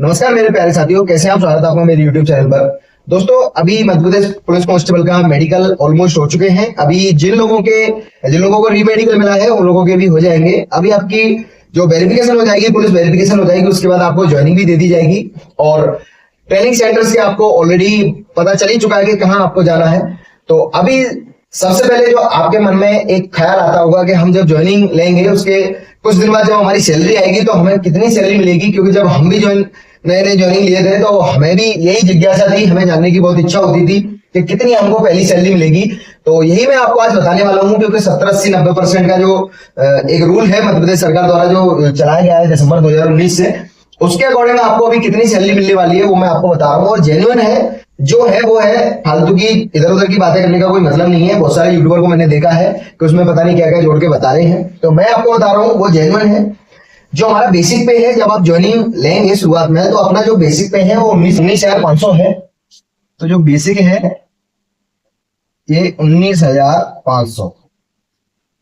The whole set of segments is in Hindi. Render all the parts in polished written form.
नमस्कार मेरे प्यारे साथियों, कैसे हैं आप। स्वागत है आपका मेरे YouTube चैनल पर। दोस्तों, अभी मध्य प्रदेश पुलिस कांस्टेबल का मेडिकल ऑलमोस्ट हो चुके हैं। अभी जिन लोगों को री मेडिकल मिला है उन लोगों के भी हो जाएंगे। अभी आपकी जो वेरिफिकेशन हो जाएगी, पुलिस वेरिफिकेशन हो जाएगी, उसके बाद आपको ज्वाइनिंग भी दे दी जाएगी। और ट्रेनिंग सेंटर्स के आपको ऑलरेडी पता चल ही चुका है कि कहाँ आपको जाना है। तो अभी सबसे पहले जो आपके मन में एक ख्याल आता होगा कि हम जब ज्वाइनिंग लेंगे उसके कुछ दिन बाद जब हमारी सैलरी आएगी तो हमें कितनी सैलरी मिलेगी, क्योंकि जब हम भी नए ज्वाइनिंग लिए थे तो हमें भी यही जिज्ञासा थी, हमें जानने की बहुत इच्छा होती थी कि कितनी हमको पहली सैलरी मिलेगी। तो यही मैं आपको आज बताने वाला हूं, क्योंकि 70-80-90% का जो एक रूल है मध्य प्रदेश सरकार द्वारा जो चलाया गया है दिसंबर 2019 से, उसके अकॉर्डिंग आपको अभी कितनी सैलरी मिलने वाली है वो मैं आपको बता रहा हूँ। और जेन्युइन है, जो है वो है, फालतू की इधर उधर की बातें करने का कोई मतलब नहीं है। बहुत सारे यूट्यूबर को मैंने देखा है कि उसमें पता नहीं क्या क्या जोड़ के बता रहे हैं, तो मैं आपको बता रहा हूँ वो जेन्युइन है। जो हमारा बेसिक पे है, जब आप ज्वाइनिंग लेंगे शुरुआत में, तो अपना जो बेसिक पे है वो 19,500 है। तो जो बेसिक है ये 19,500।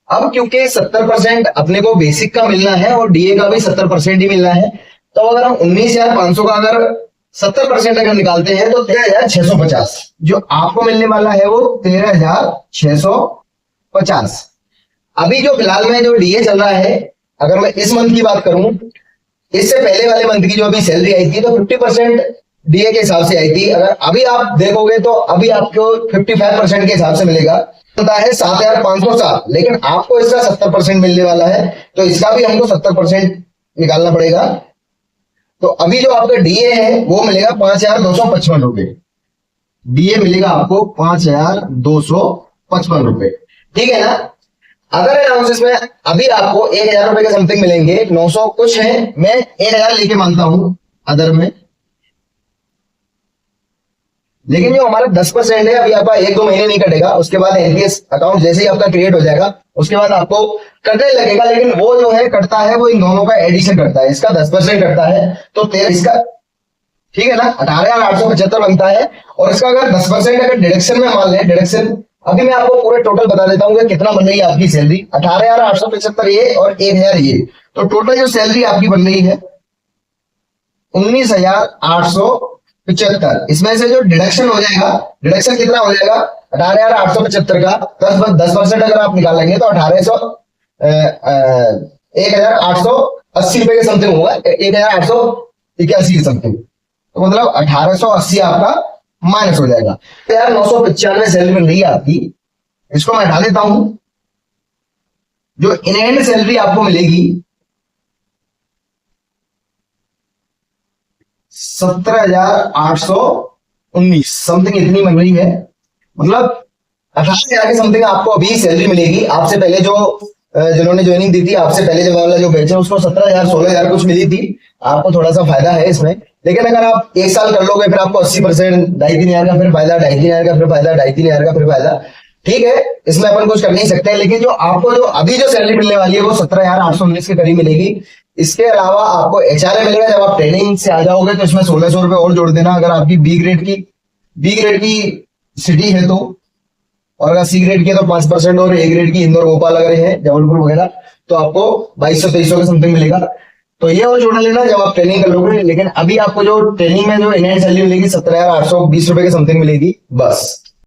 अब क्योंकि 70% अपने को बेसिक का मिलना है और डीए का भी 70% ही मिलना है, तो अगर हम 19,500 का अगर 70% अगर निकालते हैं तो 13,650 जो आपको मिलने वाला है वो 13,650। अभी जो फिलहाल में जो डीए चल रहा है, अगर मैं इस मंथ की बात करूं, इससे पहले वाले मंथ की जो अभी सैलरी आई थी तो 50% डीए के हिसाब से आई थी। अगर अभी आप देखोगे तो अभी आपको 55% के हिसाब से मिलेगा, होता है 7,507, लेकिन आपको इसका 70% मिलने वाला है, तो इसका भी हमको 70% निकालना पड़ेगा। तो अभी जो आपका डीए है वो मिलेगा 5,255 रुपए। डीए मिलेगा आपको 5,255 रुपए, ठीक है ना। अदर अलाउंसेस में अभी आपको 1,000 रुपए के समथिंग मिलेंगे, 900 कुछ है, मैं 1,000 लेके मानता हूं अदर में। लेकिन जो हमारा 10% है, अभी आपका 1-2 महीने नहीं कटेगा, उसके बाद एनपीएस अकाउंट जैसे ही आपका क्रिएट हो जाएगा उसके बाद आपको कटने लगेगा। लेकिन वो जो है कटता है वो इन दोनों का एडिशन करता है, इसका 10% कटता है तो इसका, ठीक है ना, 18,875 बनता है। और इसका अगर 10% अगर डिडक्शन में मान लें, डिडक्शन अभी मैं आपको पूरे टोटल बता देता हूँ कि कितना बन रही है आपकी सैलरी। 18,875 ये और 1,000 ये, तो टोटल जो सैलरी आपकी बन रही है 19,875। इसमें से जो डिडक्शन हो जाएगा, डिडक्शन कितना हो जाएगा 18,875 का 10% अगर आप निकालेंगे तो 1,880 रुपए के समथिंग होगा, 1,881 के समथिंग। तो मतलब 1,880 आपका माइनस हो जाएगा। 1,995 सैलरी मिल रही है आपकी, इसको मैं हटा देता हूं। जो इन एंड सैलरी आपको मिलेगी 17,819 समथिंग इतनी मिल रही है। मतलब 18,000 के समथिंग आपको अभी सैलरी मिलेगी। आपसे पहले जो जिन्होंने ज्वाइनिंग दी थी, आपसे पहले जब वाला जो बैच है उसको 17,000 16,000 कुछ मिली थी। आपको थोड़ा सा फायदा है इसमें, लेकिन अगर आप 1 साल कर लोगे फिर आपको 80%, 2,500 का फिर फायदा, 2,500 का फिर फायदा, 2,500 का फिर फायदा, ठीक है। इसमें अपन कुछ कर नहीं सकते। लेकिन जो आपको जो अभी जो सैलरी मिलने वाली है वो 17,819 के करीब मिलेगी। इसके अलावा आपको एचआरए मिलेगा। जब आप ट्रेनिंग से आ जाओगे तो इसमें 1,600 रुपए और जोड़ देना, अगर आपकी बी ग्रेड की सिटी है तो, और अगर सी ग्रेड की है तो 5%, और ए ग्रेड की इंदौर भोपाल अगर है जबलपुर वगैरह तो आपको 2,200-2,300 का समथिंग मिलेगा। तो ये और जोड़ लेना जब आप ट्रेनिंग कर लोगे। लेकिन अभी आपको जो ट्रेनिंग में जो इनहैंड सैलरी मिलेगी 17,820 रुपए के समथिंग मिलेगी बस।